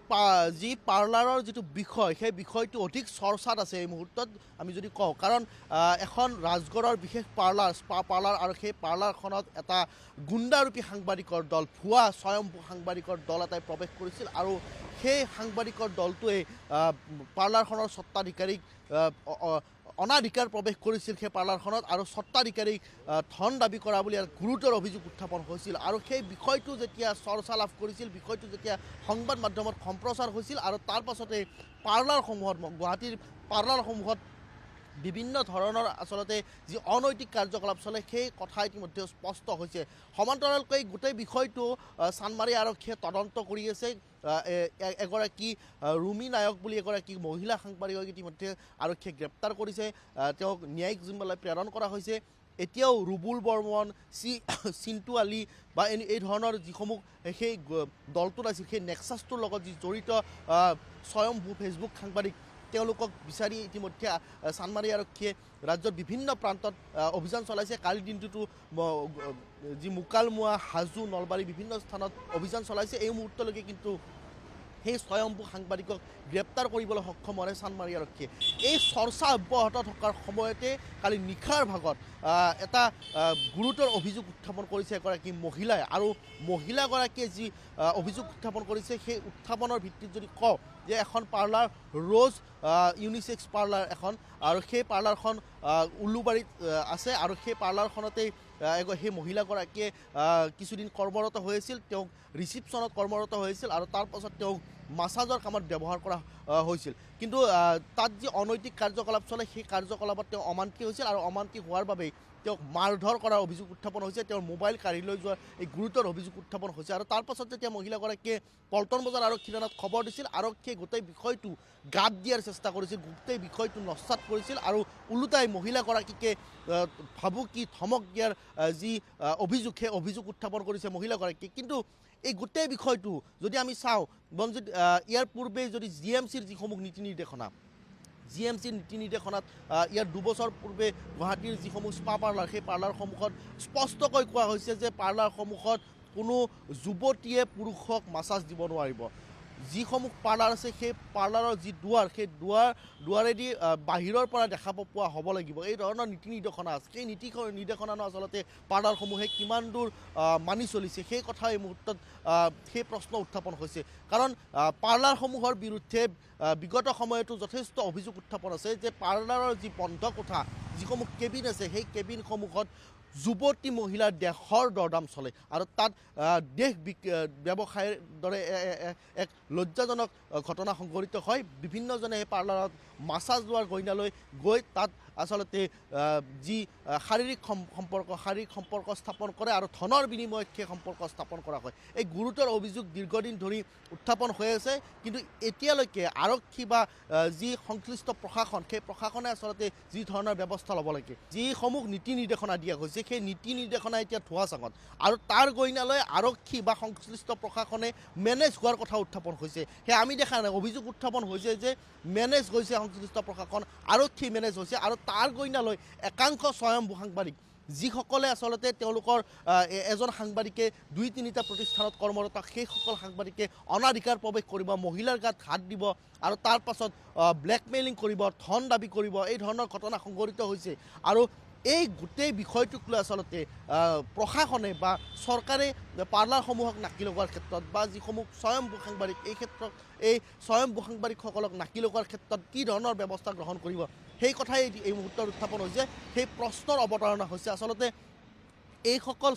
যি পাৰ্লাৰৰ যিটো বিষয় সেই বিষয়টো অধিক চৰ্চাত আছে এই মুহূৰ্তত আমি যদি কওঁ কাৰণ এখন ৰাজগড়ৰ বিশেষ স্পা পাৰ্লাৰ আৰু সেই পাৰ্লাৰখনত এটা গুণ্ডাৰূপী সাংবাদিকৰ দল ভুৱা স্বয়ম্ভূ সাংবাদিকৰ দল এটাই প্ৰৱেশ কৰিছিল আৰু সেই সাংবাদিকৰ দলটোৱে পাৰ্লাৰখনৰ স্বত্বাধিকাৰীক অনাধিকাৰ প্ৰৱেশ কৰিছিল সেই পাৰ্লাৰখনত আৰু স্বত্বাধিকাৰীক ধন দাবী কৰা বুলি গুৰুতৰ অভিযোগ উত্থাপন হৈছিল আৰু সেই বিষয়টো যেতিয়া চৰ্চা লাভ কৰিছিল বিষয়টো যেতিয়া সংবাদ মাধ্যমত সম্প্ৰচাৰ হৈছিল আৰু তাৰ পাছতে পাৰ্লাৰসমূহত গুৱাহাটীৰ পাৰ্লাৰসমূহত বিভিন্ন ধৰণৰ আচলতে যি অনৈতিক কাৰ্যকলাপ চলে সেই কথা ইতিমধ্যে স্পষ্ট হৈছে সমান্তৰালকৈ গোটেই বিষয়টো চানমাৰী আৰক্ষীয়ে তদন্ত কৰি আছে এগৰাকী ৰুমি নায়ক বুলি এগৰাকী মহিলা সাংবাদিকক ইতিমধ্যে আৰক্ষীয়ে গ্ৰেপ্তাৰ কৰিছে তেওঁক ন্যায়িক জিম্মালৈ প্ৰেৰণ কৰা হৈছে এতিয়াও ৰুবুল বৰ্মন চিন্তু আলী বা এই ধৰণৰ যিসমূহ সেই দলটোত আছিল সেই নেক্সাছটোৰ লগত যি জড়িত স্বয়ম্ভূ ফেচবুক সাংবাদিক তেওঁলোকক বিচাৰি ইতিমধ্যে চানমাৰী আৰক্ষীয়ে ৰাজ্যৰ বিভিন্ন প্ৰান্তত অভিযান চলাইছে কালিৰ দিনটোতো যি মুকালমুৱা হাজো নলবাৰী বিভিন্ন স্থানত অভিযান চলাইছে এই মুহূৰ্তলৈকে কিন্তু সেই স্বয়ম্ভূ সাংবাদিকক গ্ৰেপ্তাৰ কৰিবলৈ সক্ষম হয় চানমাৰী আৰক্ষীয়ে এই চৰ্চা অব্যাহত থকাৰ সময়তে কালি নিশাৰ ভাগত এটা গুৰুতৰ অভিযোগ উত্থাপন কৰিছে এগৰাকী মহিলাই আৰু মহিলাগৰাকীয়ে যি অভিযোগ উত্থাপন কৰিছে সেই উত্থাপনৰ ভিত্তিত যদি কওঁ যে এখন পাৰ্লাৰ ৰ'জ ইউনিচেক্স পাৰ্লাৰ এখন আৰু সেই পাৰ্লাৰখন উলুবাৰীত আছে আৰু সেই পাৰ্লাৰখনতেই সেই মহিলাগৰাকীয়ে কিছুদিন কৰ্মৰত হৈ আছিল তেওঁক ৰিচিপশ্যনত কৰ্মৰত হৈ আছিল আৰু তাৰ পাছত তেওঁক মাছাজৰ কামত ব্যৱহাৰ কৰা হৈছিল কিন্তু তাত যি অনৈতিক কাৰ্যকলাপ চলে সেই কাৰ্যকলাপত তেওঁ অমান্তি হৈছিল আৰু অমান্তি হোৱাৰ বাবেই তেওঁক মাৰধৰ কৰাৰ অভিযোগ উত্থাপন হৈছে তেওঁৰ মোবাইল কাঢ়ি লৈ যোৱাৰ এই গুৰুতৰ অভিযোগ উত্থাপন হৈছে আৰু তাৰ পাছত যেতিয়া মহিলাগৰাকীয়ে পল্টন বজাৰ আৰক্ষী থানাত খবৰ দিছিল আৰক্ষীয়ে গোটেই বিষয়টো গাত দিয়াৰ চেষ্টা কৰিছিল গোটেই বিষয়টো নস্যাৎ কৰিছিল আৰু ওলোটাই মহিলাগৰাকীকে ভাবুকি ধমক দিয়াৰ যি অভিযোগ সেই অভিযোগ উত্থাপন কৰিছে মহিলাগৰাকীয়ে কিন্তু এই গোটেই বিষয়টো যদি আমি চাওঁ বঞ্জিত ইয়াৰ পূৰ্বে যদি জিএমচিৰ যিসমূহ নীতি নিৰ্দেশনা জিএমচিৰ নীতি নিৰ্দেশনাত ইয়াৰ দুবছৰ পূৰ্বে গুৱাহাটীৰ যিসমূহ স্পা পাৰ্লাৰ সেই পাৰ্লাৰসমূহত স্পষ্টকৈ কোৱা হৈছে যে পাৰ্লাৰসমূহত কোনো যুৱতীয়ে পুৰুষক মাছাজ দিব নোৱাৰিব যিসমূহ পাৰ্লাৰ আছে সেই পাৰ্লাৰৰ যি দুৱাৰ সেই দুৱাৰেদি বাহিৰৰ পৰা দেখা পোৱা হ'ব লাগিব এই ধৰণৰ নীতি নিৰ্দেশনা আছে সেই নীতি নিৰ্দেশনানো আচলতে পাৰ্লাৰসমূহে কিমান দূৰ মানি চলিছে সেই কথা এই মুহূৰ্তত সেই প্ৰশ্ন উত্থাপন হৈছে কাৰণ পাৰ্লাৰসমূহৰ বিৰুদ্ধে বিগত সময়তো যথেষ্ট অভিযোগ উত্থাপন আছে যে পাৰ্লাৰৰ যি বন্ধ কোঠা যিসমূহ কেবিন আছে সেই কেবিনসমূহত যুৱতী মহিলাৰ দেহৰ দৰদাম চলে আৰু তাত দেহ ব্যৱসায়ৰ দৰে এক লজ্জাজনক ঘটনা সংঘটিত হয় বিভিন্নজনে সেই পাৰ্লাৰত মাছাজ লোৱাৰ গইনালৈ গৈ তাত আচলতে যি শাৰীৰিক সম্পৰ্ক স্থাপন কৰে আৰু ধনৰ বিনিময়ত সেই সম্পৰ্ক স্থাপন কৰা হয় এই গুৰুতৰ অভিযোগ দীৰ্ঘদিন ধৰি উত্থাপন হৈ আছে কিন্তু এতিয়ালৈকে আৰক্ষী বা যি সংশ্লিষ্ট প্ৰশাসন সেই প্ৰশাসনে আচলতে যি ধৰণৰ ব্যৱস্থা ল'ব লাগে যিসমূহ নীতি নিৰ্দেশনা দিয়া হৈছে সেই নীতি নিৰ্দেশনা এতিয়া ধোঁৱা চাঙত আৰু তাৰ গইনালৈ আৰক্ষী বা সংশ্লিষ্ট প্ৰশাসনে মেনেজ হোৱাৰ কথা উত্থাপন হৈছে সেই আমি দেখা নাই অভিযোগ উত্থাপন হৈছে যে মেনেজ হৈছে সংশ্লিষ্ট প্ৰশাসন আৰক্ষী মেনেজ হৈছে আৰু তাৰ গইনালৈ একাংশ স্বয়ম্ভূ সাংবাদিক যিসকলে আচলতে তেওঁলোকৰ এজন সাংবাদিকে ২-৩টা প্ৰতিষ্ঠানত কৰ্মৰত সেইসকল সাংবাদিকে অনাধিকাৰ প্ৰৱেশ কৰিব মহিলাৰ গাত হাত দিব আৰু তাৰ পাছত ব্লেকমেইলিং কৰিব ধন দাবী কৰিব এই ধৰণৰ ঘটনা সংঘটিত হৈছে আৰু এই গোটেই বিষয়টোক লৈ আচলতে প্ৰশাসনে বা চৰকাৰে পাৰ্লাৰসমূহক নাকি লগোৱাৰ ক্ষেত্ৰত বা যিসমূহ স্বয়ম্ভূ সাংবাদিক এই ক্ষেত্ৰত এই স্বয়ম্ভূ সাংবাদিকসকলক নাকি লগোৱাৰ ক্ষেত্ৰত কি ধৰণৰ ব্যৱস্থা গ্ৰহণ কৰিব সেই কথাই এই মুহূৰ্তত উত্থাপন হৈছে সেই প্ৰশ্নৰ অৱতাৰণা হৈছে আচলতে এইসকল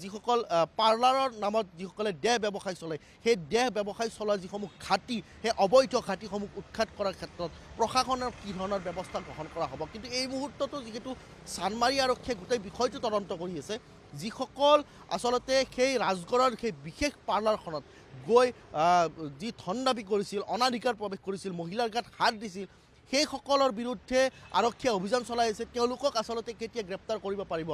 যিসকল পাৰ্লাৰৰ নামত যিসকলে দেহ ব্যৱসায় চলে সেই দেহ ব্যৱসায় চলোৱা যিসমূহ ঘাটি সেই অবৈধ ঘাটিসমূহ উৎখাত কৰাৰ ক্ষেত্ৰত প্ৰশাসনৰ কি ধৰণৰ ব্যৱস্থা গ্ৰহণ কৰা হ'ব কিন্তু এই মুহূৰ্ততো যিহেতু চানমাৰী আৰক্ষীয়ে গোটেই বিষয়টো তদন্ত কৰি আছে যিসকল আচলতে সেই ৰাজগড়ৰ সেই বিশেষ পাৰ্লাৰখনত গৈ যি ধন দাবী কৰিছিল অনাধিকাৰ প্ৰৱেশ কৰিছিল মহিলাৰ গাত হাত দিছিল সেইসকলৰ বিৰুদ্ধে আৰক্ষীয়ে অভিযান চলাই আছে তেওঁলোকক আচলতে কেতিয়া গ্ৰেপ্তাৰ কৰিব পাৰিব